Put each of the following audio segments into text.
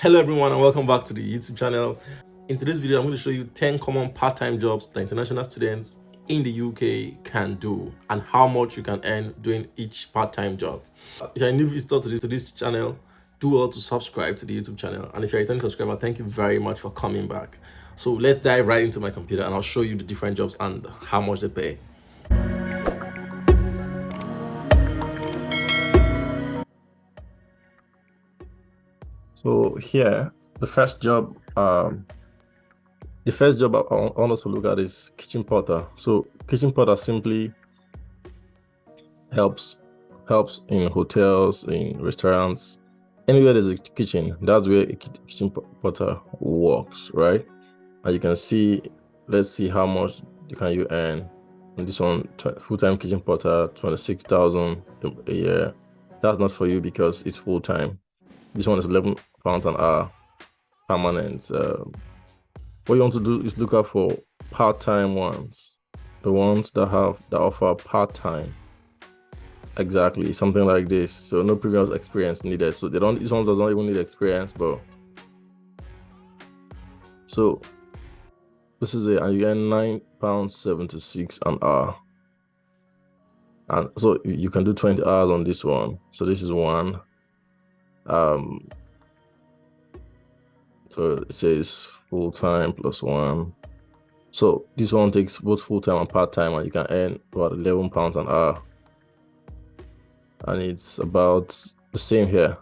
Hello everyone and welcome back to the YouTube channel. In today's video, I'm going to show you 10 common part-time jobs that international students in the UK can do and how much you can earn doing each part-time job. If you're a new visitor to this channel, do well to subscribe to the YouTube channel. And if you're a returning subscriber, thank you very much for coming back. So let's dive right into my computer and I'll show you the different jobs and how much they pay. So here, the first job I want us to look at is kitchen porter. So kitchen porter simply helps in hotels, in restaurants, anywhere there's a kitchen. That's where a kitchen porter works, right? And you can see, let's see how much can you earn. And this one, full-time kitchen porter, 26,000 a year. That's not for you because it's full-time. This one is £11 an hour, permanent. What you want to do is look out for part-time ones, the ones that offer part-time. Exactly, something like this. So no previous experience needed. So these ones does not even need experience, but so this is it, and you earn £9.76 an hour. And so you can do 20 hours on this one. So this is one. So it says full-time plus one. So this one takes both full-time and part-time, and you can earn about £11 an hour. And it's about the same here,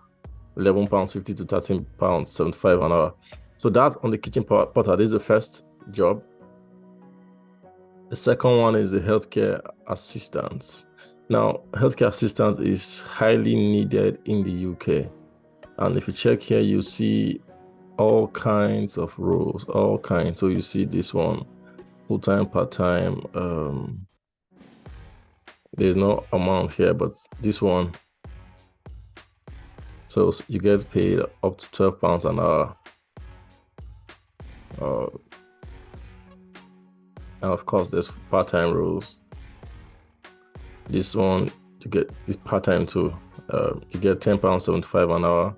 £11.50 to £13.75 an hour. So that's on the kitchen porter. This is the first job. The second one is the healthcare assistant. Now, healthcare assistant is highly needed in the UK. And if you check here, you see all kinds of roles, all kinds. So you see this one, full-time, part-time. There's no amount here, but this one, so you get paid up to £12 an hour. And of course, there's part-time roles. This one, you get this part-time too. You get £10.75 an hour.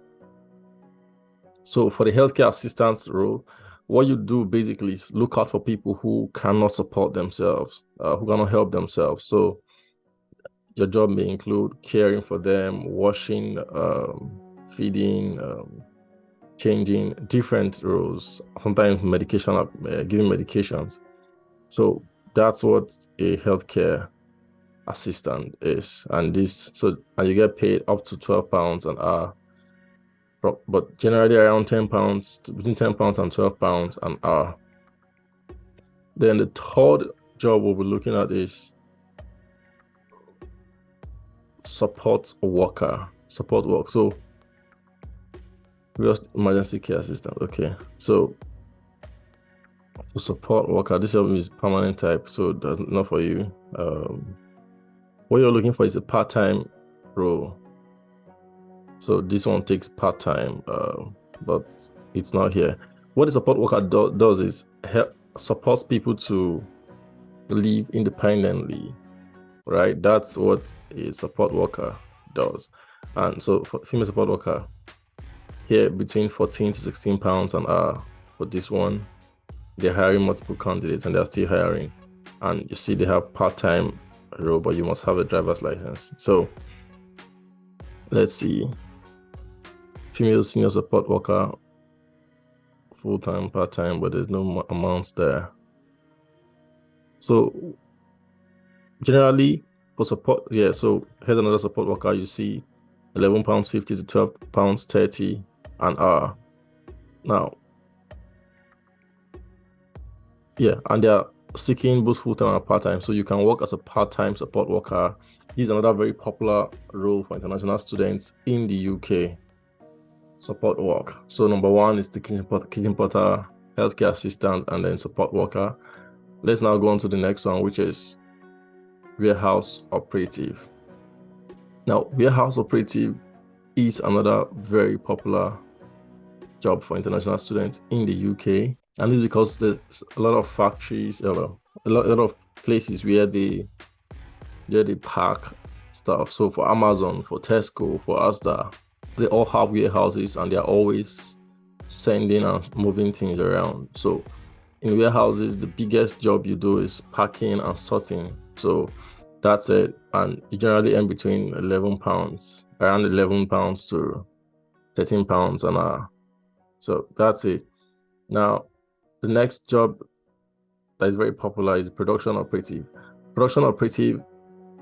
So for the healthcare assistance role, what you do basically is look out for people who cannot support themselves, who cannot help themselves. So your job may include caring for them, washing, feeding, changing, different roles, sometimes medication, giving medications. So that's what a healthcare assistant is. And you get paid up to £12 an hour, but generally around £10, between £10 and £12 an hour. Then the third job we'll be looking at is support work. So just emergency care assistant. Okay, so for support worker, this job is permanent type, so that's not for you. What you're looking for is a part-time role. So this one takes part-time, but it's not here. What a support worker does is supports people to live independently, right? That's what a support worker does. And so for female support worker, here between £14 to £16 an hour for this one. They're hiring multiple candidates and they're still hiring. And you see they have part-time role, but you must have a driver's license. So let's see. Female senior support worker, full-time, part-time, but there's no amounts there. So generally for support, yeah, so here's another support worker. You see £11.50 to £12.30 an hour. Now, yeah, and they're seeking both full-time and part-time. So you can work as a part-time support worker. This is another very popular role for international students in the UK. Support work. So number one is the kitchen porter, healthcare assistant, and then support worker. Let's now go on to the next one, which is warehouse operative. Now, warehouse operative is another very popular job for international students in the UK. And this is because there's a lot of factories, a lot of places where they pack stuff. So for Amazon, for Tesco, for Asda, they all have warehouses and they're always sending and moving things around. So in warehouses, the biggest job you do is packing and sorting. So that's it. And you generally earn between £11, around £11 to £13 an hour. So that's it. Now, the next job that is very popular is production operative. Production operative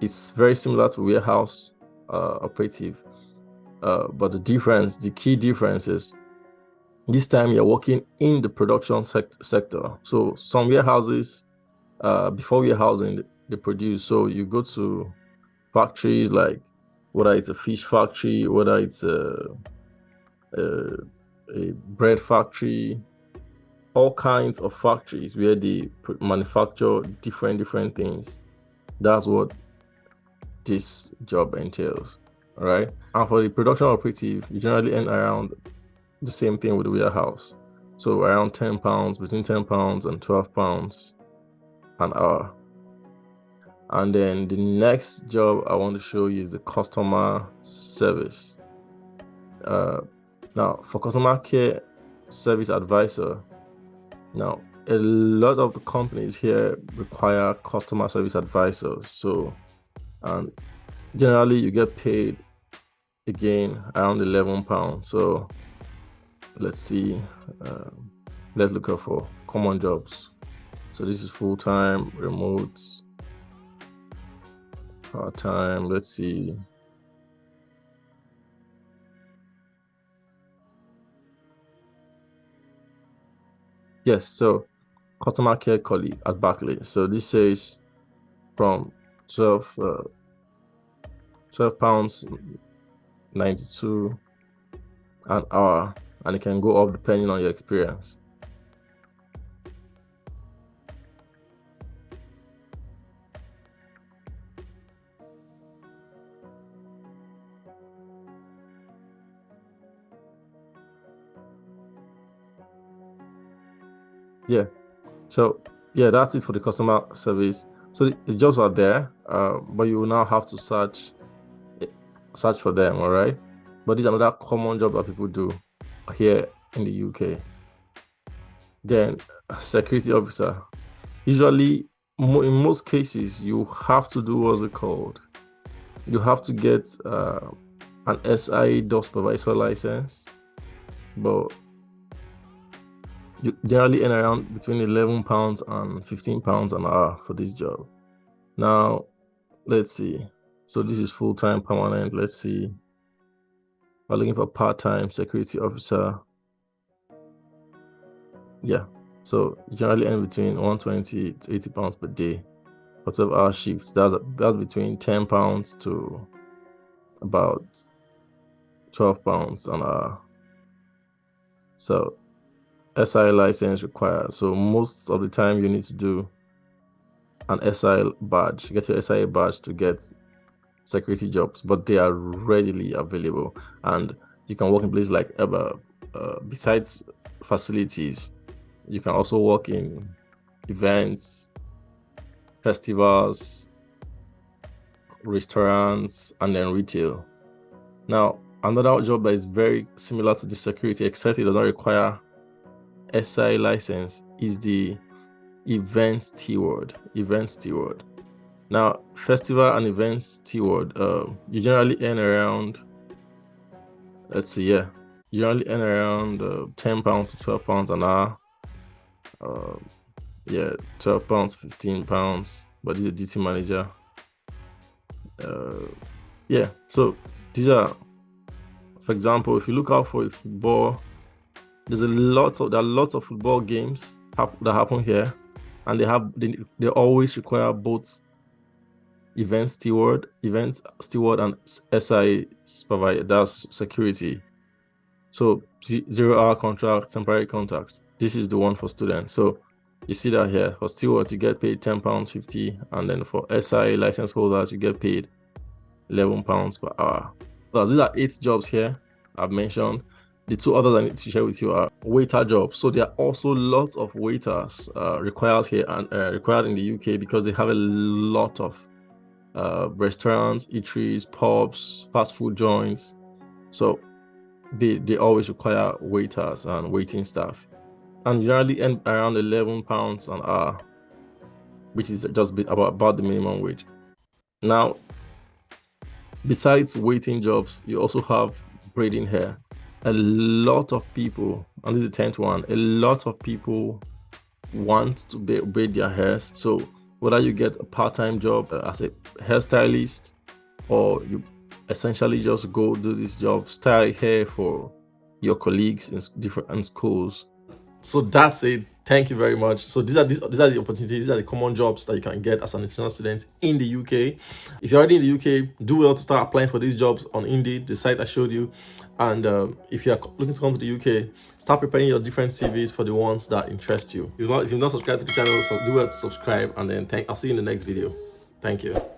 is very similar to warehouse operative, but the key difference is this time you're working in the production sector. So some warehouses, before warehousing, they produce. So you go to factories like whether it's a fish factory, whether it's a bread factory, all kinds of factories where they manufacture different things. That's what this job entails. All right. And for the production operative, you generally earn around the same thing with the warehouse. So around £10, between £10 and £12 an hour. And then the next job I want to show you is the customer service. Now, for customer care service advisor, now a lot of the companies here require customer service advisors. So, and generally you get paid again around £11. So let's see, let's look out for common jobs. So this is full-time, remote, part-time. Let's see. Yes, so customer care colleague at Barclays. So this says from £12.92 an hour, and it can go up depending on your experience. Yeah, so yeah, that's it for the customer service. So the jobs are there, but you will now have to search for them. All right, but this is another common job that people do here in the UK. Then security officer. Usually, in most cases, you have to do what's it called? You have to get an SIA door supervisor license, but you generally earn around between £11 and £15 an hour for this job. Now, let's see. So this is full-time, permanent. Let's see. We're looking for part-time security officer. Yeah. So you generally earn between £120 to £80 per day for 12-hour shifts. That's between £10 to about £12 an hour. So SI license required. So most of the time you need to do an SI badge, get your SI badge to get security jobs, but they are readily available, and you can work in places like besides facilities, you can also work in events, festivals, restaurants, and then retail. Now, another job that is very similar to the security, except it does not require SI license, is the event steward. Now, festival and event steward, you generally earn around, let's see, yeah, you generally earn around £10 to £12 an hour. Yeah, £12, £15, but this is a duty manager. Yeah, so these are, for example, if you look out for a football, there are lots of football games that happen here, and they always require both event steward and SI supervisor, that's security. So 0-hour contract, temporary contract. This is the one for students. So you see that here for steward you get paid £10.50, and then for SI license holders you get paid £11 per hour. So these are 8 jobs here I've mentioned. The 2 others I need to share with you are waiter jobs. So there are also lots of waiters required here and required in the UK, because they have a lot of restaurants, eateries, pubs, fast food joints. So they always require waiters and waiting staff, and generally end around £11 an hour, which is just about the minimum wage. Now, besides waiting jobs, you also have braiding hair. A lot of people, and this is the 10th one, a lot of people want to braid their hairs. So whether you get a part-time job as a hairstylist, or you essentially just go do this job, style hair for your colleagues in different schools. So that's it. Thank you very much. So these are the opportunities, these are the common jobs that you can get as an international student in the UK. If you're already in the UK, do well to start applying for these jobs on Indeed, the site I showed you. And if you're looking to come to the UK, start preparing your different CVs for the ones that interest you. If you've not subscribed to the channel, so do well to subscribe, and then I'll see you in the next video. Thank you.